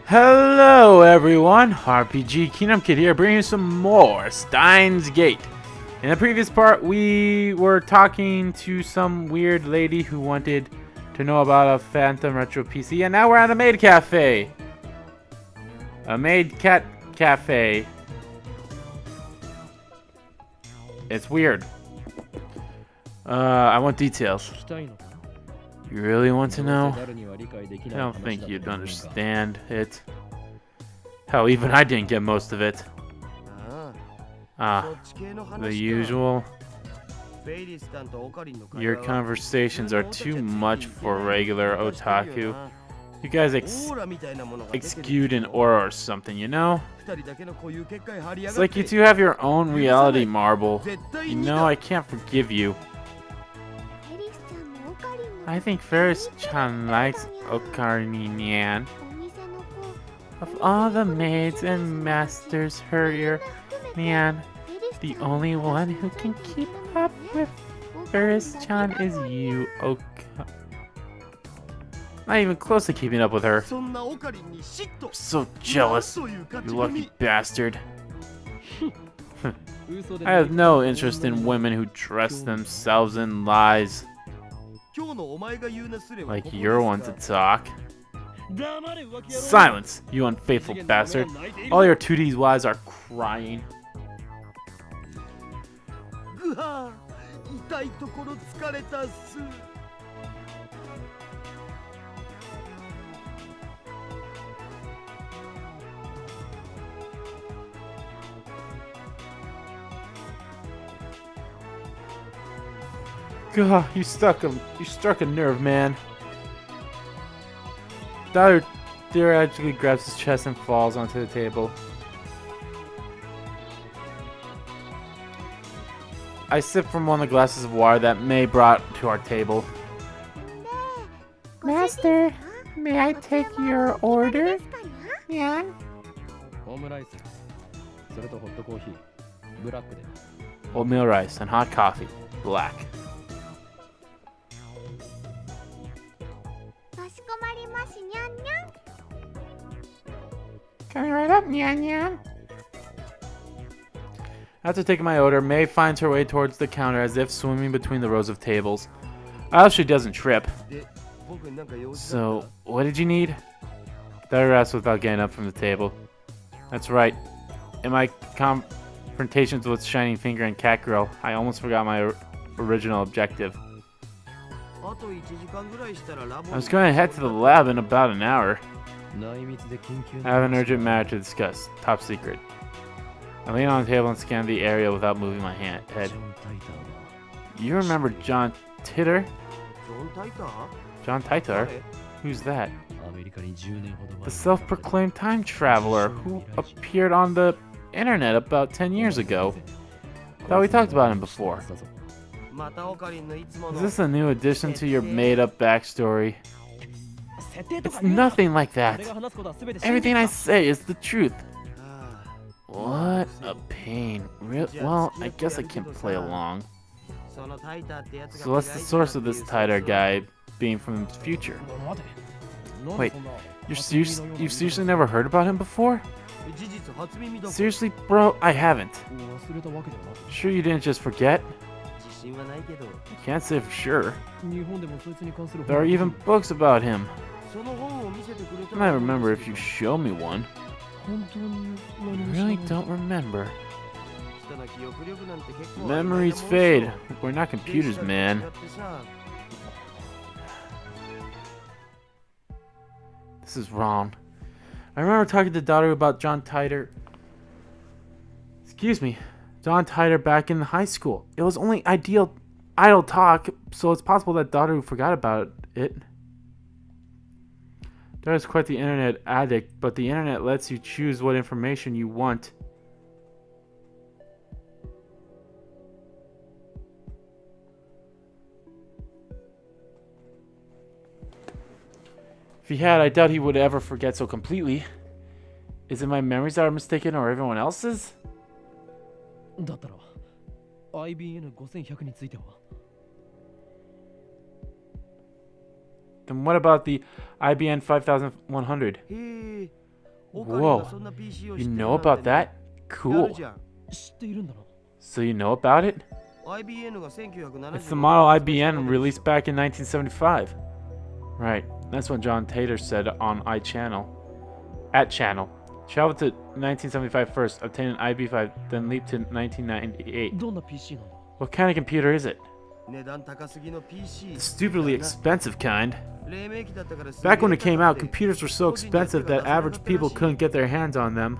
Hello everyone, RPG Kingdom Kid here, bringing you some more Steins Gate. In the previous part, we were talking to some weird lady who wanted to know about a Phantom Retro PC, and now we're at a maid cafe. A maid cat cafe. It's weird. I want details. You really want to know? I don't think you'd understand it. Hell, even I didn't get most of it. The usual. Your conversations are too much for regular otaku. You guys exude an aura or something, you know? It's like you two have your own reality marble. You know I can't forgive you. I think Ferris-chan likes Orkarin. Of all the maids and masters, her man, the only one who can keep up with Ferris-chan is you, Not even close to keeping up with her. I'm so jealous, you lucky bastard. I have no interest in women who dress themselves in lies. Like you're one to talk. Silence, you unfaithful bastard. All your 2D's wives are crying. God, you struck a nerve, man. Daughter theoretically grabs his chest and falls onto the table. I sip from one of the glasses of water that May brought to our table. Master, may I take your order? Yeah. Oatmeal rice and hot coffee, black. Coming right up, Nyan Nyan. After taking my order, May finds her way towards the counter as if swimming between the rows of tables. I hope she doesn't trip. So, what did you need? Daughter asked without getting up from the table. That's right. In my confrontations with Shining Finger and Cat Girl, I almost forgot my original objective. I was going to head to the lab in about an hour. I have an urgent matter to discuss. Top secret. I lean on the table and scan the area without moving my head. You remember John Titor? John Titor? Who's that? The self-proclaimed time traveler who appeared on the internet about 10 years ago. Thought we talked about him before. Is this a new addition to your made-up backstory? It's nothing like that. Everything I say is the truth. What a pain. Well, I guess I can play along. So what's the source of this Titor guy being from the future? Wait, you've seriously never heard about him before? Seriously, bro, I haven't. Sure you didn't just forget? I can't say for sure. There are even books about him. I might remember if you show me one. I really don't remember. Memories fade. We're not computers, man. This is wrong. I remember talking to Daughter about John Titor. Excuse me. John Titor back in high school. It was only idle talk, so it's possible that Daughter forgot about it. Daughter's quite the internet addict, but the internet lets you choose what information you want. If he had, I doubt he would ever forget so completely. Is it my memories that are mistaken or everyone else's? Then what about the IBN 5100? Whoa, you know about that? Cool. So you know about it? It's the model IBN released back in 1975. Right, that's what John Tater said on iChannel. At Channel. Traveled to 1975 first, obtained an IB5, then leaped to 1998. What kind of computer is it? The stupidly expensive kind. Back when it came out, computers were so expensive that average people couldn't get their hands on them.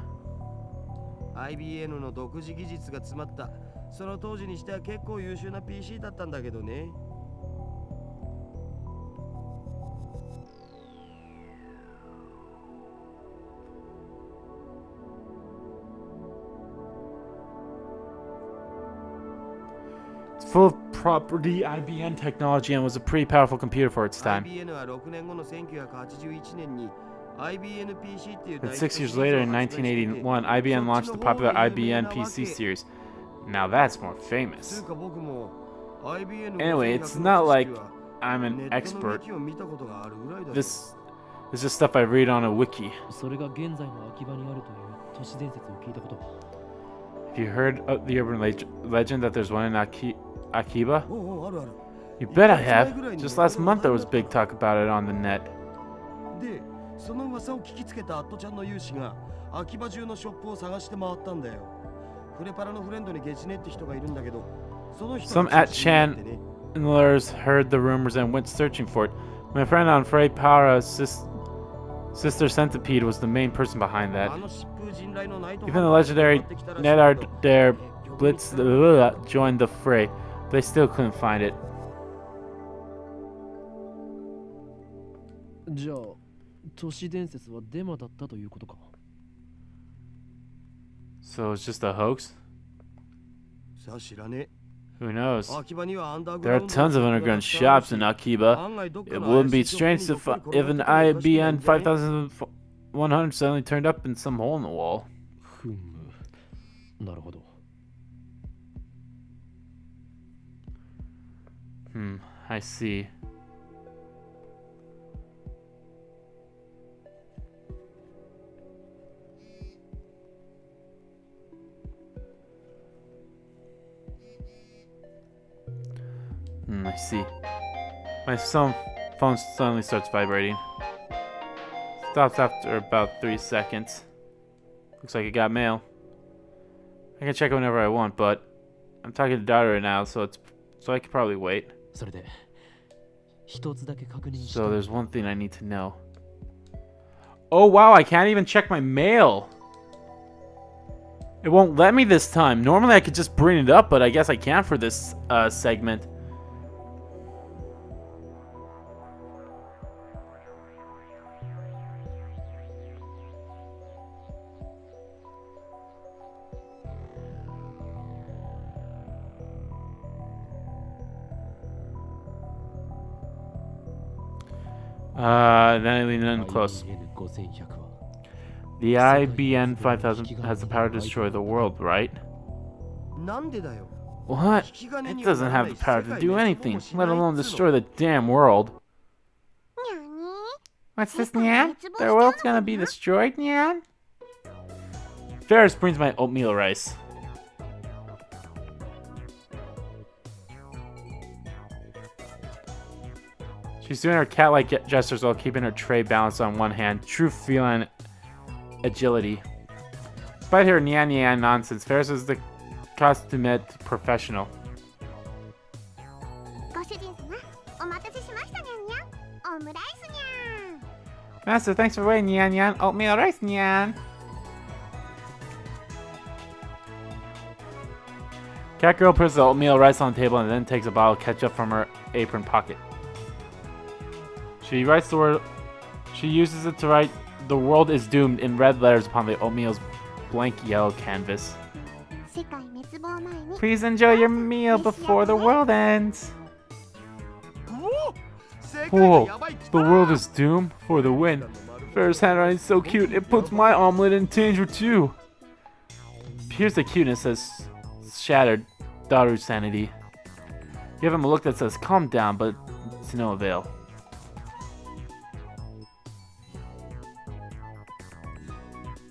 It's full of property IBM technology and was a pretty powerful computer for its time. And 6 years later, in 1981, IBM launched the popular IBM PC series. Now that's more famous. Anyway, it's not like I'm an expert. This is just stuff I read on a wiki. Have you heard of the urban legend that there's one in Akiba? You bet I have. Just last month there was big talk about it on the net. Some at-channelers heard the rumors and went searching for it. My friend on Frey Para's Sister Centipede was the main person behind that. Even the legendary Nedard der Blitz joined the fray, but they still couldn't find it. So it's just a hoax? Who knows? There are tons of underground shops in Akiba. It wouldn't be strange if an IBN 5100 suddenly turned up in some hole in the wall. I see. I see. My phone suddenly starts vibrating. Stops after about 3 seconds. Looks like it got mail. I can check it whenever I want, but I'm talking to Dada right now, so I could probably wait. So there's one thing I need to know. Oh wow, I can't even check my mail. It won't let me this time. Normally I could just bring it up, but I guess I can't for this segment. Then I lean in close. The IBN 5000 has the power to destroy the world, right? What? It doesn't have the power to do anything, let alone destroy the damn world. What's this, Nyan? The world's gonna be destroyed, Nyan? Ferris brings my oatmeal rice. She's doing her cat-like gestures while keeping her tray balanced on one hand. True feline agility. Despite her nyan nonsense, Ferris is the costumette professional. Master, thanks for waiting, Nyan. Oatmeal rice, Nyan. Cat girl puts the oatmeal rice on the table and then takes a bottle of ketchup from her apron pocket. She writes the word. She uses it to write "The world is doomed" in red letters upon the oatmeal's blank yellow canvas. Please enjoy your meal before the world ends. Whoa! The world is doomed for the win. Ferris' handwriting is so cute. It puts my omelet in danger too. Here's the cuteness has shattered Daru's sanity. Give him a look that says "Calm down," but it's no avail.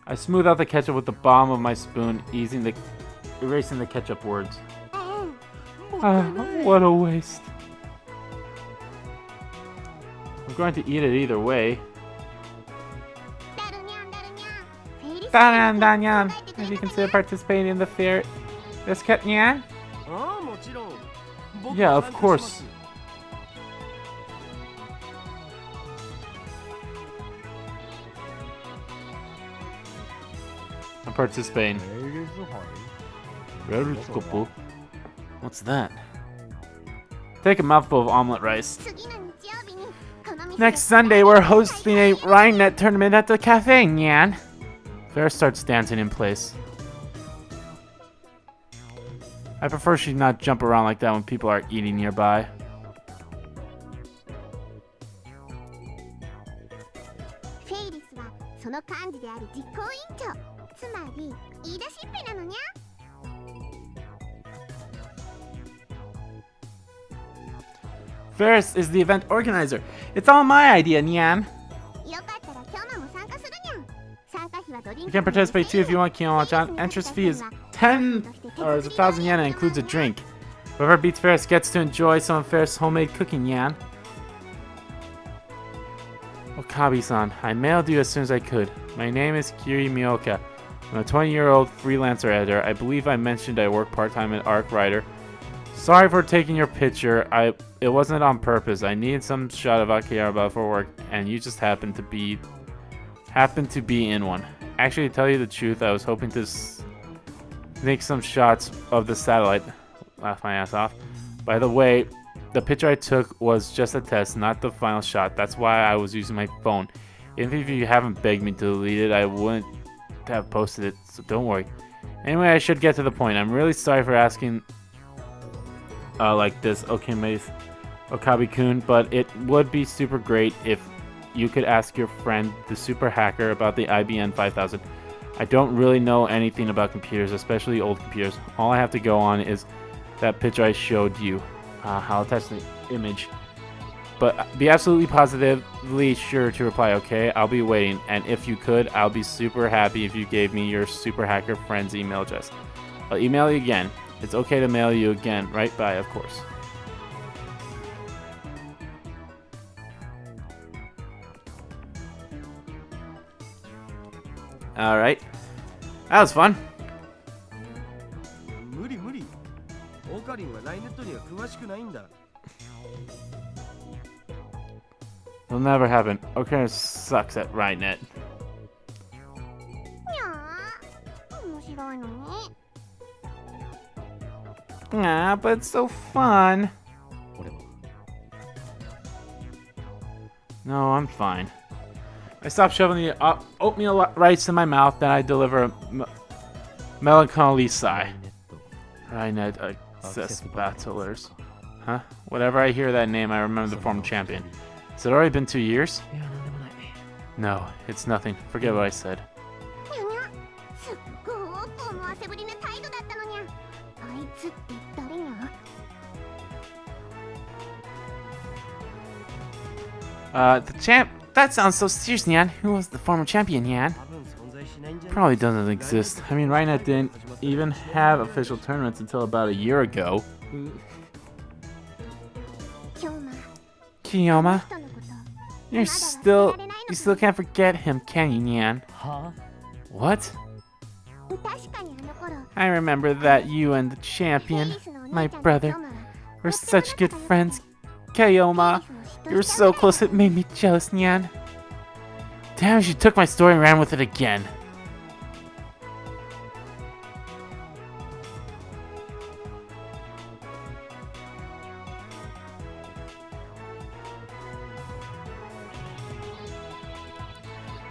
I smooth out the ketchup with the bottom of my spoon, erasing the ketchup words. What a waste. I'm going to eat it either way. Danyan, have you considered participating in the fair? This cat Nyan? Yeah, of course. I'm participating. What's that? Take a mouthful of omelet rice. Next Sunday, we're hosting a Rhinenet tournament at the cafe, Nyan. Vera starts dancing in place. I prefer she not jump around like that when people are eating nearby. Ferris is the event organizer. It's all my idea, Nyan. You can participate too if you want, Kiyomo-chan. Entrance fee is 1,000 yen and includes a drink. Whoever beats Ferris gets to enjoy some of Ferris' homemade cooking, Nyan. Okabe-san, I mailed you as soon as I could. My name is Kiri Miyoka. I'm a 20-year-old freelancer editor. I believe I mentioned I work part-time at Arc Writer. Sorry for taking your picture. It wasn't on purpose. I needed some shot of Akihabara for work, and you just happened to be in one. Actually, to tell you the truth, I was hoping to make some shots of the satellite. Laugh my ass off. By the way, the picture I took was just a test, not the final shot. That's why I was using my phone. Even if you haven't begged me to delete it, I wouldn't have posted it, so don't worry. Anyway, I should get to the point. I'm really sorry for asking like this, Okabe-kun, but it would be super great if you could ask your friend, the super hacker, about the IBM 5000. I don't really know anything about computers, especially old computers. All I have to go on is that picture I showed you. I'll attach the image. But be absolutely positively sure to reply, okay? I'll be waiting, and if you could, I'll be super happy if you gave me your super hacker friend's email address. I'll email you again. It's okay to mail you again, right? Bye, of course. Alright. That was fun. It'll never happen. Orkarin sucks at Rhinenet. Ah, but it's so fun. No, I'm fine. I stop shoving the oatmeal rice in my mouth, then I deliver a melancholy sigh. Rhinenet battlers. Huh? Whenever I hear that name, I remember the former champion. Has it already been 2 years? No, it's nothing. Forget what I said. The champ? That sounds so serious, Nyan. Who was the former champion, Nyan? Probably doesn't exist. I mean, Rhinenet didn't even have official tournaments until about a year ago. Kiyomo? You still can't forget him, can you, Nyan? What? I remember that you and the champion, my brother, were such good friends. Kiyomo, you were so close it made me jealous, Nyan. Damn, she took my story and ran with it again.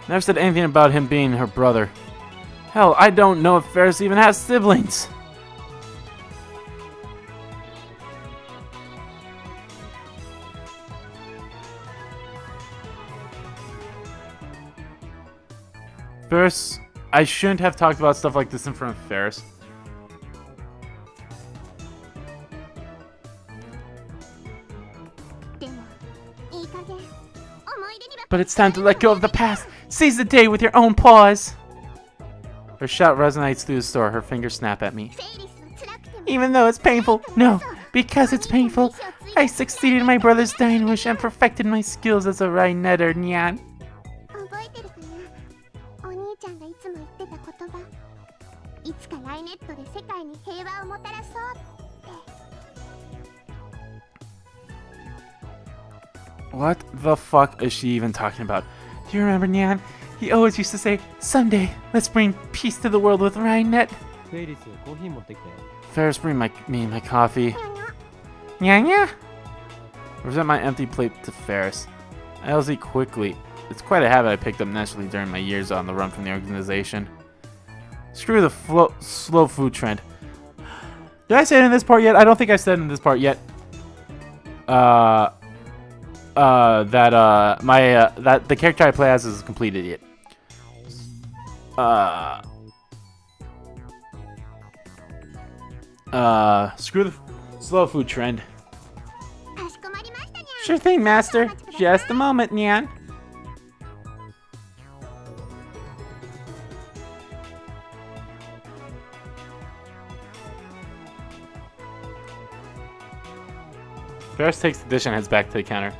Never said anything about him being her brother. Hell, I don't know if Ferris even has siblings. Ferris, I shouldn't have talked about stuff like this in front of Ferris. But it's time to let go of the past. Seize the day with your own paws. Her shout resonates through the store. Her fingers snap at me. Even though it's painful. No, because it's painful. I succeeded in my brother's dying wish and perfected my skills as a Rainetter, Nyan. What the fuck is she even talking about? Do you remember, Nyan? He always used to say, someday, let's bring peace to the world with Rainet. Ferris, bring me my coffee. Nya. Present my empty plate to Ferris. I always eat quickly. It's quite a habit I picked up naturally during my years on the run from the organization. Screw the slow food trend. Did I say it in this part yet? I don't think I said it in this part yet. That the character I play as is a complete idiot. Screw the slow food trend. Sure thing, Master. Just a moment, Nyan. Ferris takes the dish and heads back to the counter.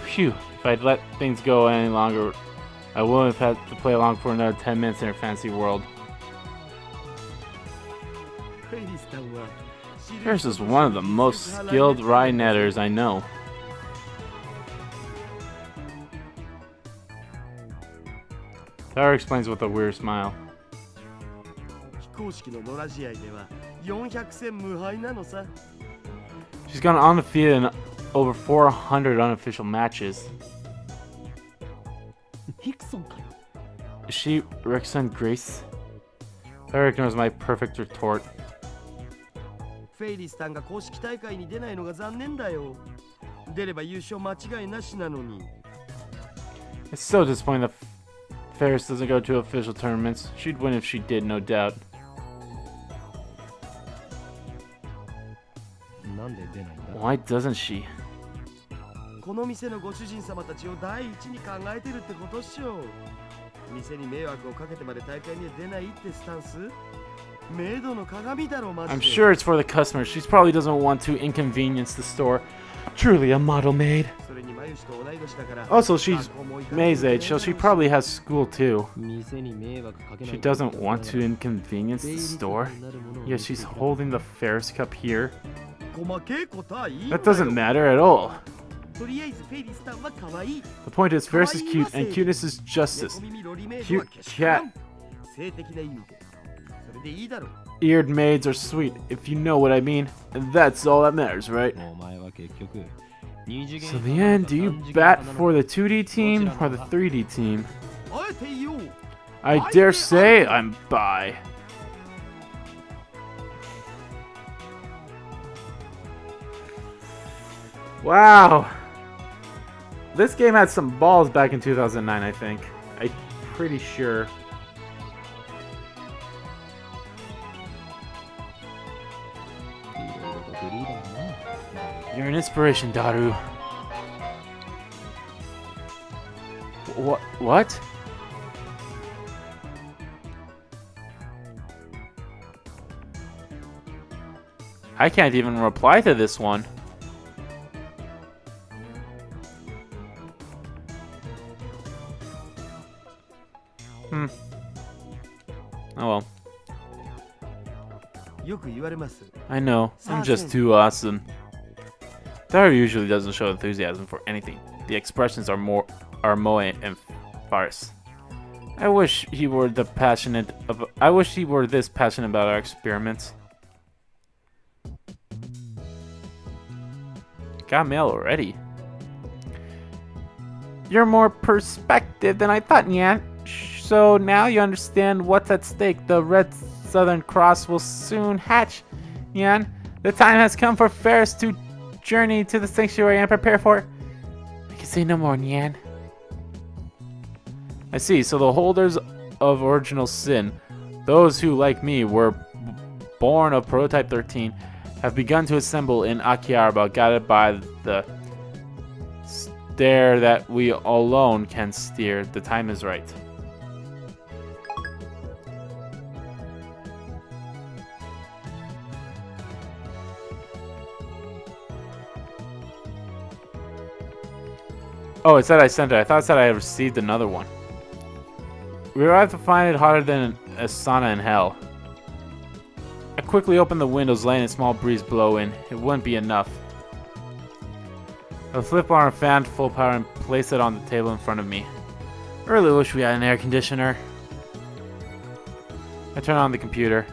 Phew. If I'd let things go any longer, I wouldn't have had to play along for another 10 minutes in her fantasy world. Ferris is one of the most skilled Rainetters I know. Tara explains with a weird smile. She's gone undefeated in over 400 unofficial matches. Is she Rickson Grace? Tara ignores my perfect retort. It's so disappointing that Ferris doesn't go to official tournaments. She'd win if she did, no doubt. Why doesn't she? I'm sure it's for the customers. She probably doesn't want to inconvenience the store. Truly a model maid. Also, she's May's age, so she probably has school too. She doesn't want to inconvenience the store. Yet she's holding the Ferris cup here. That doesn't matter at all. The point is, Ferris is cute, and cuteness is justice. Cute cat. Eared maids are sweet, if you know what I mean. And that's all that matters, right? So in the end, do you bat for the 2D team or the 3D team? I dare say I'm bi. Wow. This game had some balls back in 2009, I think. I'm pretty sure. You're an inspiration, Daru. What? I can't even reply to this one. Oh well. I know, I'm just too awesome. Daru usually doesn't show enthusiasm for anything. The expressions are moe and farce. I wish he were this passionate about our experiments. Got mail already. You're more perspective than I thought, Nyan. So now you understand what's at stake. The Red Southern Cross will soon hatch, Nyan. The time has come for Ferris to journey to the sanctuary and prepare for it. I can say no more, Nyan. I see, so the holders of original sin, those who, like me, were born of Prototype 13, have begun to assemble in Akihabara, guided by the there that we alone can steer. The time is right. Oh, it said I sent it. I thought it said I received another one. We arrived to find it hotter than a sauna in hell. I quickly opened the windows, letting a small breeze blow in. It wouldn't be enough. I flipped on a fan to full power and placed it on the table in front of me. I really wish we had an air conditioner. I turned on the computer.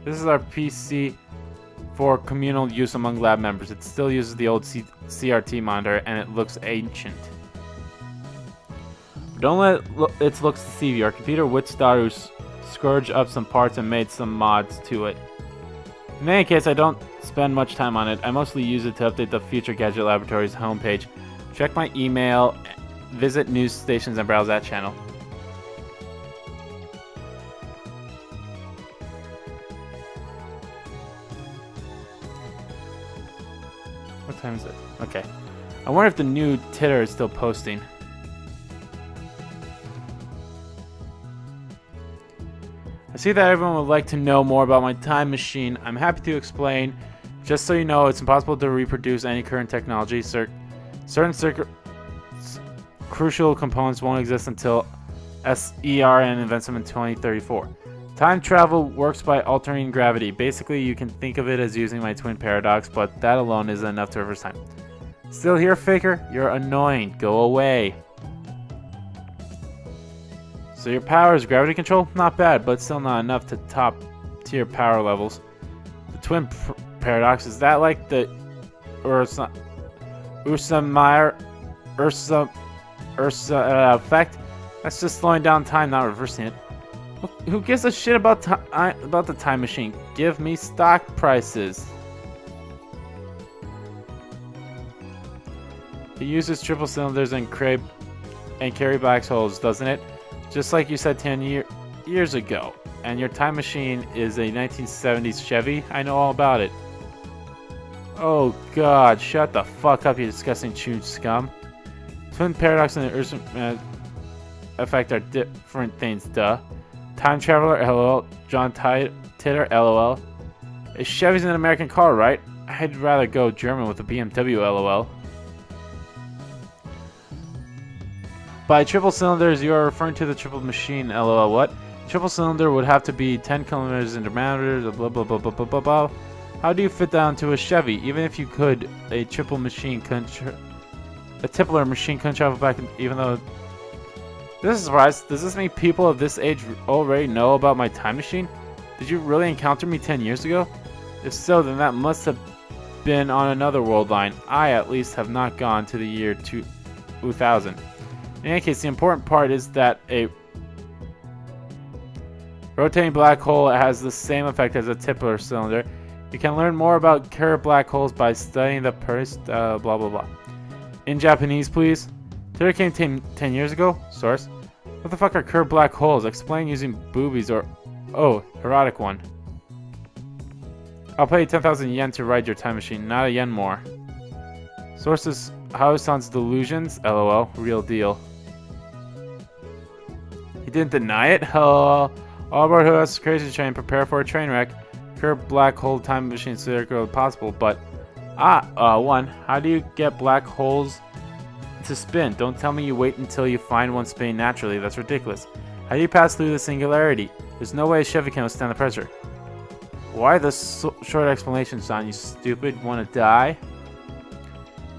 This is our PC for communal use among lab members. It still uses the old CRT monitor and it looks ancient. Don't let its looks deceive you. Our computer wit's daughter scourged up some parts and made some mods to it. In any case, I don't spend much time on it. I mostly use it to update the Future Gadget Laboratories homepage, check my email, visit news stations, and browse that channel. What time is it? Okay. I wonder if the new titter is still posting. I see that everyone would like to know more about my time machine. I'm happy to explain. Just so you know, it's impossible to reproduce any current technology. Certain crucial components won't exist until SERN invents them in 2034. Time travel works by altering gravity. Basically, you can think of it as using my twin paradox, but that alone isn't enough to reverse time. Still here, Faker? You're annoying. Go away. So your power is gravity control? Not bad, but still not enough to top tier power levels. The twin paradox, is that like the Ursa effect? That's just slowing down time, not reversing it. Who gives a shit about the time machine? Give me stock prices. It uses triple cylinders and carry black holes, doesn't it? Just like you said 10 years ago. And your time machine is a 1970s Chevy? I know all about it. Oh god, shut the fuck up, you disgusting chewed scum. Twin paradox and the Ursa effect are different things, duh. Time traveler, lol. John Titter, lol. A Chevy's an American car, right? I'd rather go German with a BMW, lol. By triple cylinders, you are referring to the triple machine, lol. What? Triple cylinder would have to be 10 kilometers in diameter, blah blah blah blah blah blah blah. How do you fit that into a Chevy? Even if you could, a triple machine couldn't. A tippler machine couldn't travel back, even though. This is a surprise. Does this mean people of this age already know about my time machine? Did you really encounter me 10 years ago? If so, then that must have been on another world line. I, at least, have not gone to the year 2000. In any case, the important part is that a rotating black hole has the same effect as a tippler cylinder. You can learn more about curved black holes by studying the first blah blah blah. In Japanese, please. Titter came 10 years ago? Source. What the fuck are curved black holes? Explain using boobies or... Oh, erotic one. I'll pay you 10,000 yen to ride your time machine, not a yen more. Sources, Hao-san's delusions? LOL, real deal. He didn't deny it? All aboard who has crazy train, prepare for a train wreck. Curved black hole time machine circle possible, but... one, how do you get black holes to spin? Don't tell me you wait until you find one spinning naturally. That's ridiculous. How do you pass through the singularity? There's no way a Chevy can withstand the pressure. Why the short explanation, son? You stupid. Want to die?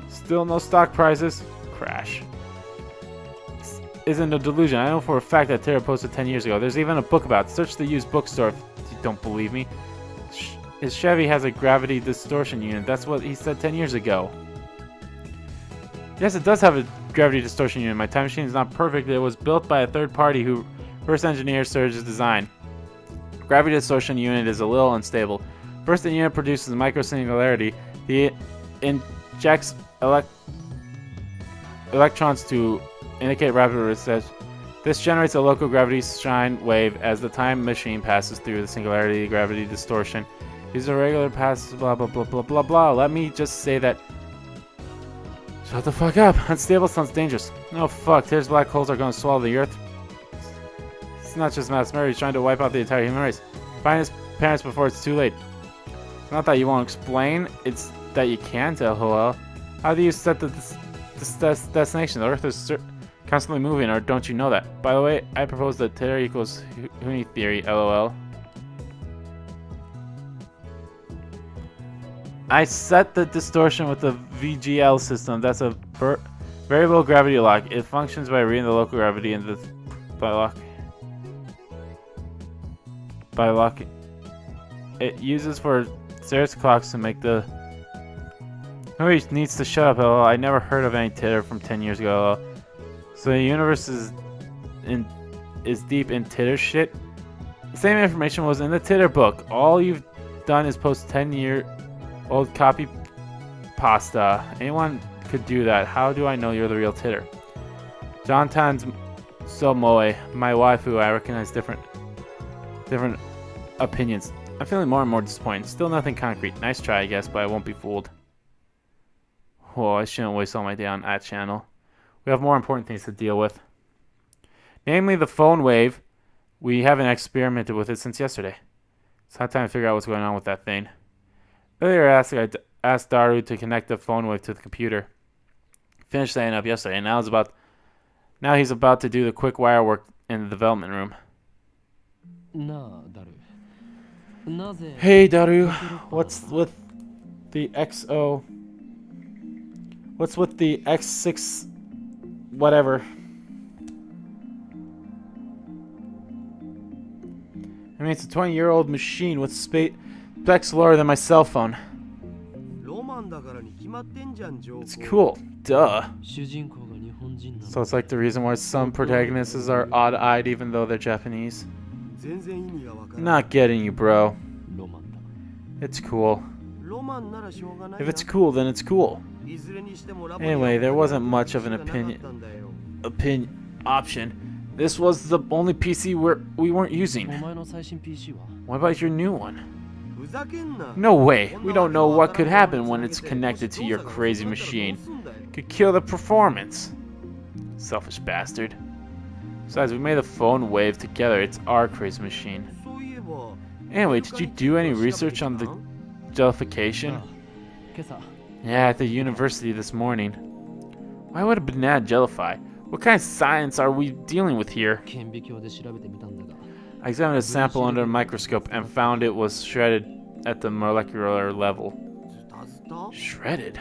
Still no stock prices? Crash. This isn't a delusion. I know for a fact that Titter posted 10 years ago. There's even a book about it. Search the used bookstore if you don't believe me. His Chevy has a gravity distortion unit. That's what he said 10 years ago. Yes, it does have a gravity distortion unit. My time machine is not perfect. It was built by a third party who first engineered Surge's design. Gravity distortion unit is a little unstable. First, the unit produces micro-singularity. It injects electrons to indicate rapid recession. This generates a local gravity sine wave as the time machine passes through the singularity gravity distortion. These are regular passes, blah blah blah blah blah blah. Let me just say that. Shut the fuck up. Unstable sounds dangerous. Oh fuck, Titter's black holes are gonna swallow the earth. It's not just mass murder, he's trying to wipe out the entire human race. Find his parents before it's too late. It's not that you won't explain, it's that you can't, lol. How do you set this destination? The earth is constantly moving, or don't you know that? By the way, I propose that Titter equals Huni theory, lol. I set the distortion with the VGL system. That's a variable gravity lock. It functions by reading the local gravity and by locking. It uses for Ceres clocks to make the. Nobody needs to shut up, lol. I never heard of any Titter from 10 years ago, lol. So the universe is deep in Titter shit. The same information was in the Titter book. All you've done is post 10-year-old copy pasta. Anyone could do that. How do I know you're the real Titter? John Tan's so moe. My waifu. I recognize different opinions. I'm feeling more and more disappointed. Still nothing concrete. Nice try, I guess, but I won't be fooled. Whoa, I shouldn't waste all my day on that channel. We have more important things to deal with. Namely, the phone wave. We haven't experimented with it since yesterday. It's high time to figure out what's going on with that thing. Earlier, I asked Daru to connect the phone wave to the computer. Finished setting up yesterday, and now he's about to do the quick wire work in the development room. Hey Daru, what's with the XO? What's with the X6 whatever? I mean, it's a 20-year-old machine with specs lower than my cell phone. It's cool, duh. So it's like the reason why some protagonists are odd-eyed even though they're Japanese. Not getting you, bro. It's cool. If it's cool, then it's cool. Anyway, there wasn't much of an option. This was the only PC we weren't using. What about your new one? No way. We don't know what could happen when it's connected to your crazy machine. Could kill the performance. Selfish bastard. Besides, we made the phone wave together. It's our crazy machine. Anyway, did you do any research on the jellification? Yeah, at the university this morning. Why would a banana jellify? What kind of science are we dealing with here? I examined a sample under a microscope and found it was shredded at the molecular level. Shredded?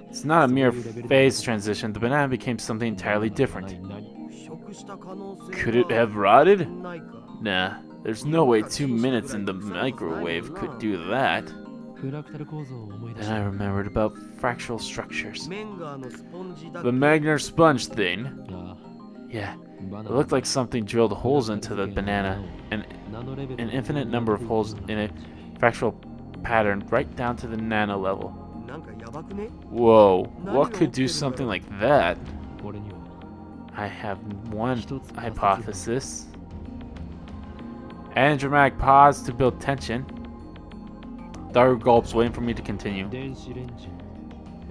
It's not a mere phase transition. The banana became something entirely different. Could it have rotted? Nah, there's no way 2 minutes in the microwave could do that. Then I remembered about fractal structures. The Magner sponge thing? Yeah, it looked like something drilled holes into the banana, and an infinite number of holes in a fractal pattern right down to the nano level. Whoa, what could do something like that? I have one hypothesis. And a dramatic pause to build tension. Daru gulps, waiting for me to continue.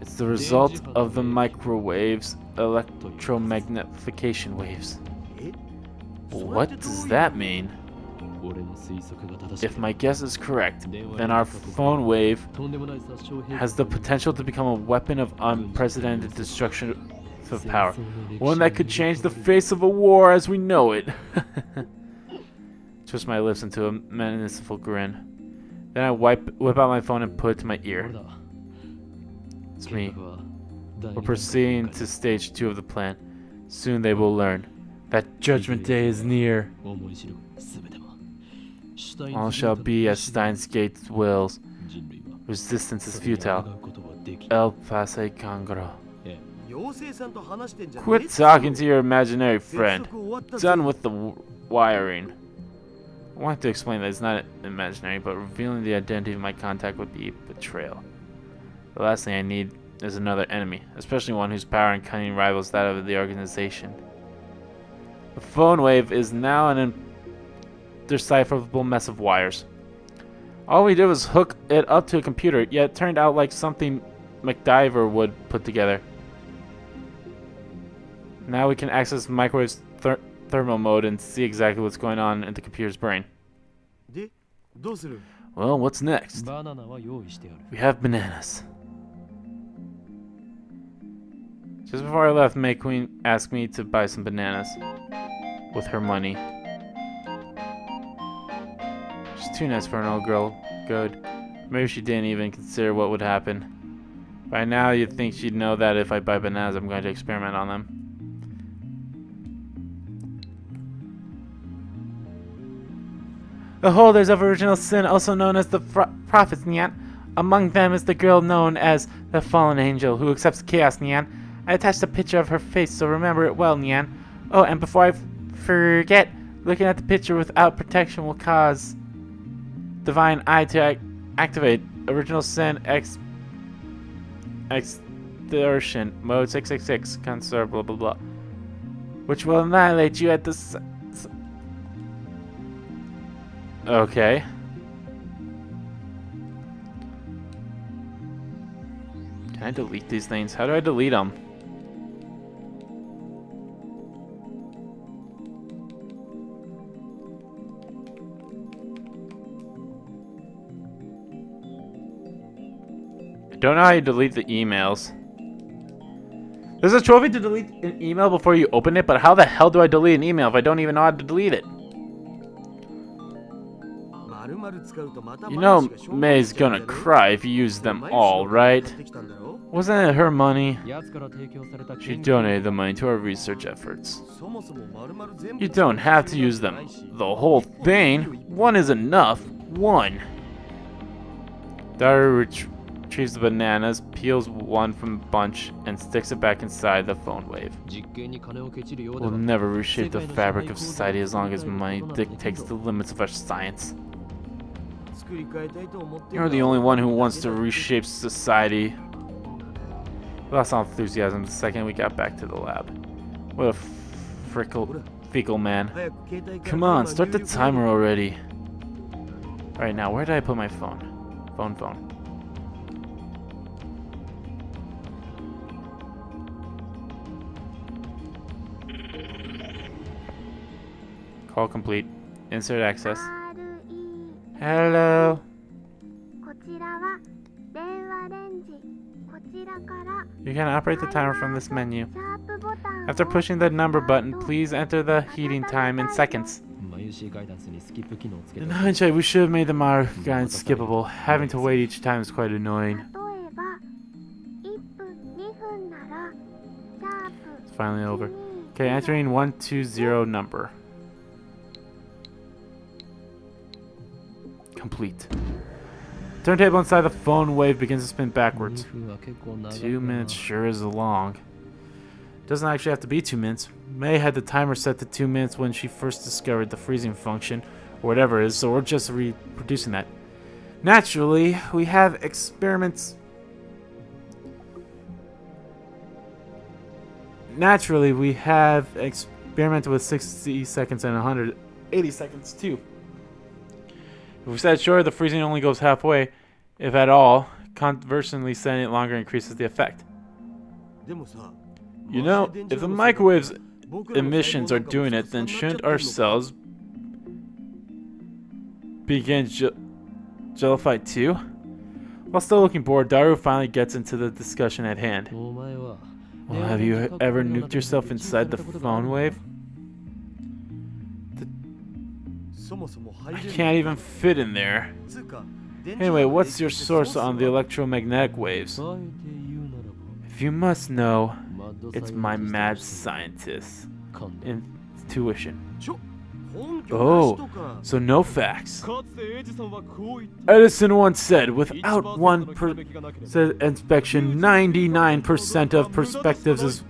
It's the result of the microwave's electromagnification waves. What does that mean? If my guess is correct, then our phone wave has the potential to become a weapon of unprecedented destruction of power. One that could change the face of a war as we know it. Twist my lips into a menacing grin. Then I whip out my phone and put it to my ear. It's me. We're proceeding to stage 2 of the plan. Soon they will learn that Judgment Day is near. All shall be as Steins Gate wills. Resistance is futile. El Pase Cangro. Quit talking to your imaginary friend. Done with the wiring. I wanted to explain that it's not imaginary, but revealing the identity of my contact would be betrayal. The last thing I need is another enemy, especially one whose power and cunning rivals that of the organization. The phone wave is now an indecipherable mess of wires. All we did was hook it up to a computer, yet it turned out like something MacGyver would put together. Now we can access microwave's thermal mode and see exactly what's going on in the computer's brain. Well, what's next? We have bananas. Just before I left, May Queen asked me to buy some bananas with her money. She's too nice for an old girl. Good. Maybe she didn't even consider what would happen. By now, you'd think she'd know that if I buy bananas, I'm going to experiment on them. The holders of original sin, also known as the prophets, Nyan. Among them is the girl known as the fallen angel, who accepts chaos, Nyan. I attached a picture of her face, so remember it well, Nyan. Oh, and before I forget, looking at the picture without protection will cause divine eye to activate. Original sin extortion mode 666 conserve blah blah blah, which will annihilate you at the okay. Can I delete these things? How do I delete them? I don't know how you delete the emails. There's a trophy to delete an email before you open it, but how the hell do I delete an email if I don't even know how to delete it? You know May's gonna cry if you use them all, right? Wasn't it her money? She donated the money to our research efforts. You don't have to use them. The whole thing. One is enough. One. Daru retrieves the bananas, peels one from the bunch, and sticks it back inside the phone wave. We'll never reshape the fabric of society as long as money dictates the limits of our science. You're the only one who wants to reshape society. We lost all enthusiasm the second we got back to the lab. What a fecal man. Come on, start the timer already. Alright, now where did I put my phone? Phone. Call complete. Insert access. Hello. You can operate the timer from this menu. After pushing the number button, please enter the heating time in seconds. In hindsight, we should have made the Maru guidance skippable. Having to wait each time is quite annoying. It's finally over. Okay, entering 120 number. Complete. Turntable inside the phone wave begins to spin backwards. 2 minutes sure is long. It doesn't actually have to be 2 minutes. May had the timer set to 2 minutes when she first discovered the freezing function, or whatever it is, so we're just reproducing that. Naturally, we have experiments. Naturally, we have experimented with 60 seconds and 180 seconds too. If we set short, the freezing only goes halfway, if at all. Conversely, setting it longer increases the effect. You know, if the microwave's emissions are doing it, then shouldn't our cells begin jellified too? While still looking bored, Daru finally gets into the discussion at hand. Well, have you ever nuked yourself inside the phone wave? I can't even fit in there. Anyway, what's your source on the electromagnetic waves? If you must know, it's my mad scientist intuition. Oh, so no facts. Edison once said, without 1% inspection, 99% of perspectives is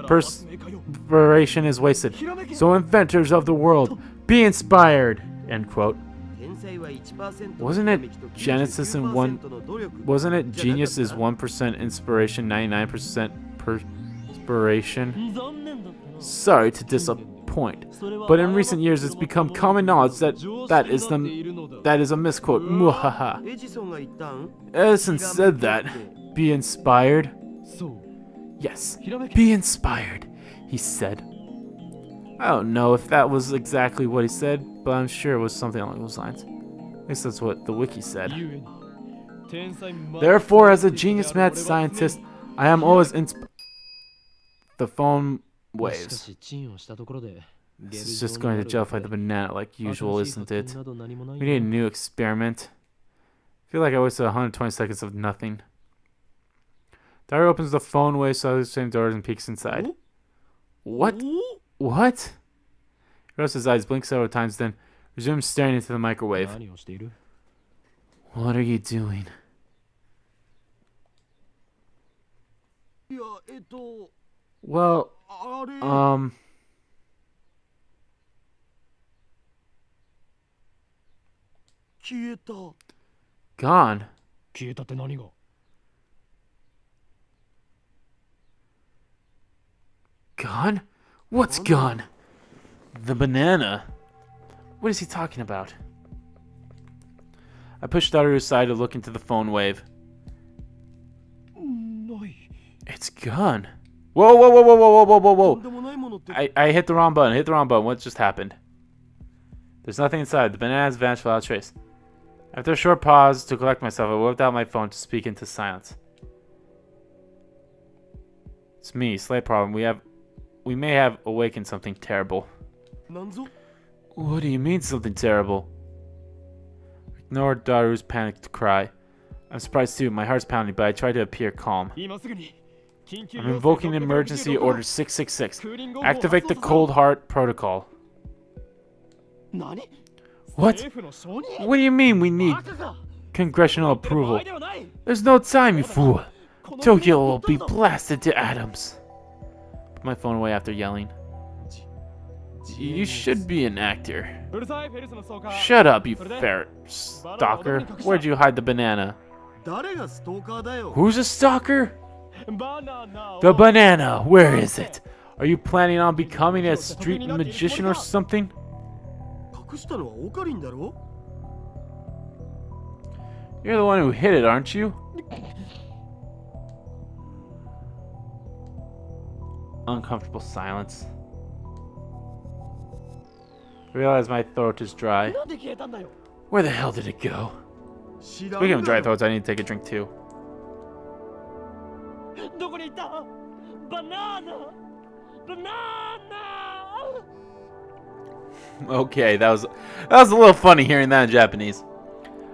perspiration is wasted. So inventors of the world, be inspired. End quote. Wasn't it Genesis in one? Wasn't it genius is 1% inspiration, 99% perspiration? Sorry to disappoint, but in recent years it's become common knowledge that that is the That is a misquote. Muhaha. Edison said that. Be inspired. Yes, be inspired, he said. I don't know if that was exactly what he said, but I'm sure it was something along those lines. At least that's what the wiki said. Therefore, as a genius mad scientist, I am always the phone waves. This is just going to jellyfy the banana like usual, isn't it? We need a new experiment. I feel like I wasted 120 seconds of nothing. Daru opens the phone way so the same doors and peeks inside. What? What? He rubs his eyes, blinks several times, then resumes staring into the microwave. What are you doing? Well, gone. Gone? What's gone? The banana. What is he talking about? I pushed Daru aside to look into the phone wave. It's gone. Whoa, whoa, whoa, whoa, whoa, whoa, whoa, whoa. I hit the wrong button. Hit the wrong button. What just happened? There's nothing inside. The banana has vanished without trace. After a short pause to collect myself, I whipped out my phone to speak into silence. It's me, slight problem. We may have awakened something terrible. What do you mean something terrible? Ignored Daru's panicked cry. I'm surprised too. My heart's pounding, but I try to appear calm. I'm invoking emergency order 666. Activate the cold heart protocol. What? What do you mean we need congressional approval? There's no time, you fool. Tokyo will be blasted to atoms. Put my phone away after yelling. You should be an actor. Shut up, you ferret stalker. Where'd you hide the banana? Who's a stalker? The banana, where is it? Are you planning on becoming a street magician or something? You're the one who hid it, aren't you? Uncomfortable silence. I realize my throat is dry. Where the hell did it go? Speaking of dry throats, I need to take a drink too. Okay, that was a little funny hearing that in Japanese.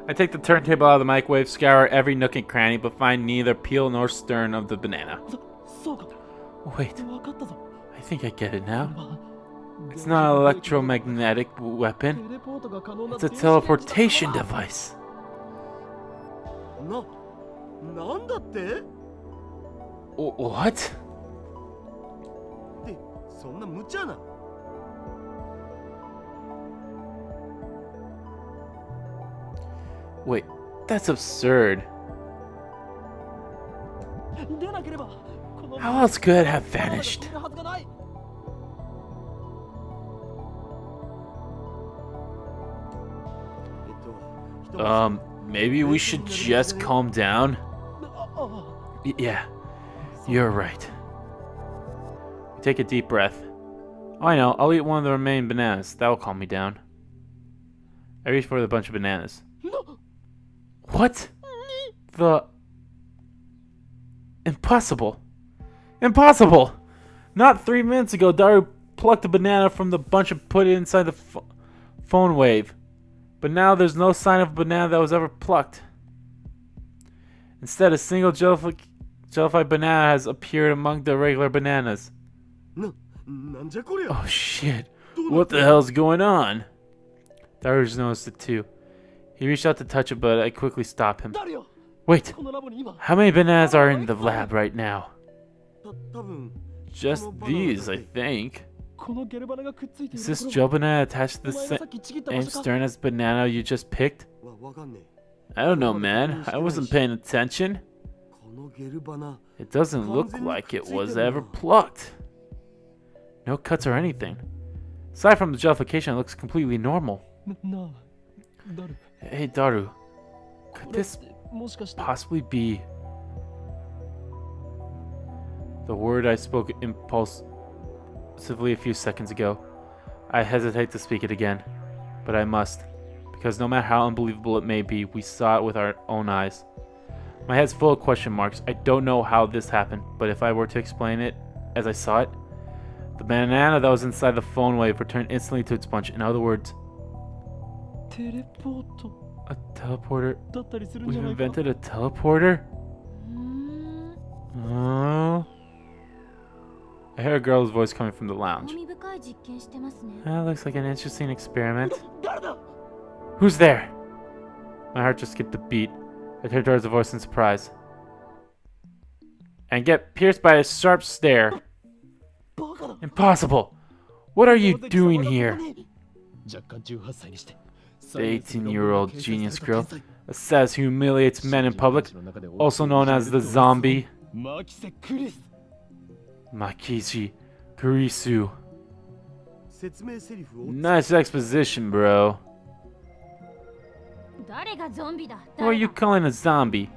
I take the turntable out of the microwave, scour every nook and cranny, but find neither peel nor stern of the banana. Wait, I think I get it now. It's not an electromagnetic weapon. It's a teleportation device. What? Wait, that's absurd. How else could it have vanished? Maybe we should just calm down? Yeah, you're right. Take a deep breath. Oh, I know, I'll eat one of the remaining bananas. That'll calm me down. I reach for the bunch of bananas. What? Impossible. Impossible! Not 3 minutes ago, Daru plucked a banana from the bunch and put it inside the phone wave. But now there's no sign of a banana that was ever plucked. Instead, a single jellified banana has appeared among the regular bananas. Oh shit, what the hell's going on? Daru's noticed it too. He reached out to touch it, but I quickly stopped him. Wait, how many bananas are in the lab right now? Just these, I think. Is this gel banana attached to the same stern as banana you just picked? I don't know, man. I wasn't paying attention. It doesn't look like it was ever plucked. No cuts or anything. Aside from the jellification, it looks completely normal. Hey, Daru. Could this possibly be the word I spoke impulsively a few seconds ago? I hesitate to speak it again, but I must, because no matter how unbelievable it may be, we saw it with our own eyes. My head's full of question marks. I don't know how this happened, but if I were to explain it as I saw it, the banana that was inside the phone wave returned instantly to its bunch. In other words, a teleporter. We've invented a teleporter? Oh. I hear a girl's voice coming from the lounge. That looks like an interesting experiment. Who's there? My heart just skipped a beat. I turned towards the voice in surprise. And get pierced by a sharp stare. Impossible! What are you doing here? The 18-year-old genius girl, a sass who humiliates men in public, also known as the zombie. Makishi Kurisu. Nice exposition, bro. Who are you calling a zombie?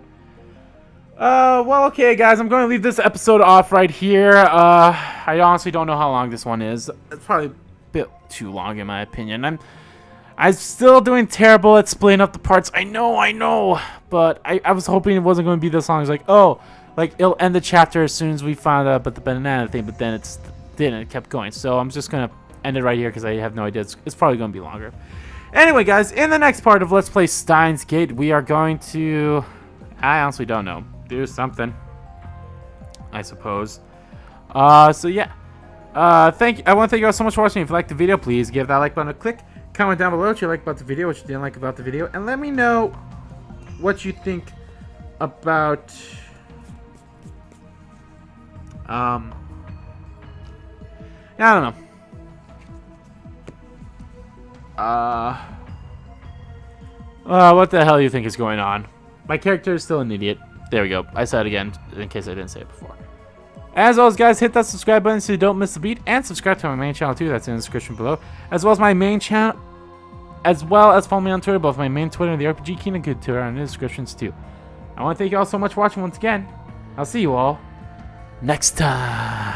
Well, okay, guys, I'm going to leave this episode off right here. I honestly don't know how long this one is. It's probably a bit too long, in my opinion. I'm still doing terrible at splitting up the parts. I know, but I was hoping it wasn't going to be this long. It's like, oh, like it'll end the chapter as soon as we found out about the banana thing, but then it didn't. It kept going. So I'm just going to end it right here because I have no idea. It's probably going to be longer. Anyway, guys, in the next part of Let's Play Steins Gate, we are going to... I honestly don't know. Do something, I suppose. So yeah. I want to thank you all so much for watching. If you liked the video, please give that like button a click. Comment down below what you like about the video, what you didn't like about the video, and let me know what you think about I don't know. What the hell do you think is going on? My character is still an idiot. There we go. I said it again, in case I didn't say it before. As always, guys, hit that subscribe button so you don't miss the beat, and subscribe to my main channel too. That's in the description below, as well as my main channel, as well as follow me on Twitter. Both my main Twitter and the RPG King and Good Twitter are in the descriptions too. I want to thank you all so much for watching once again. I'll see you all next time.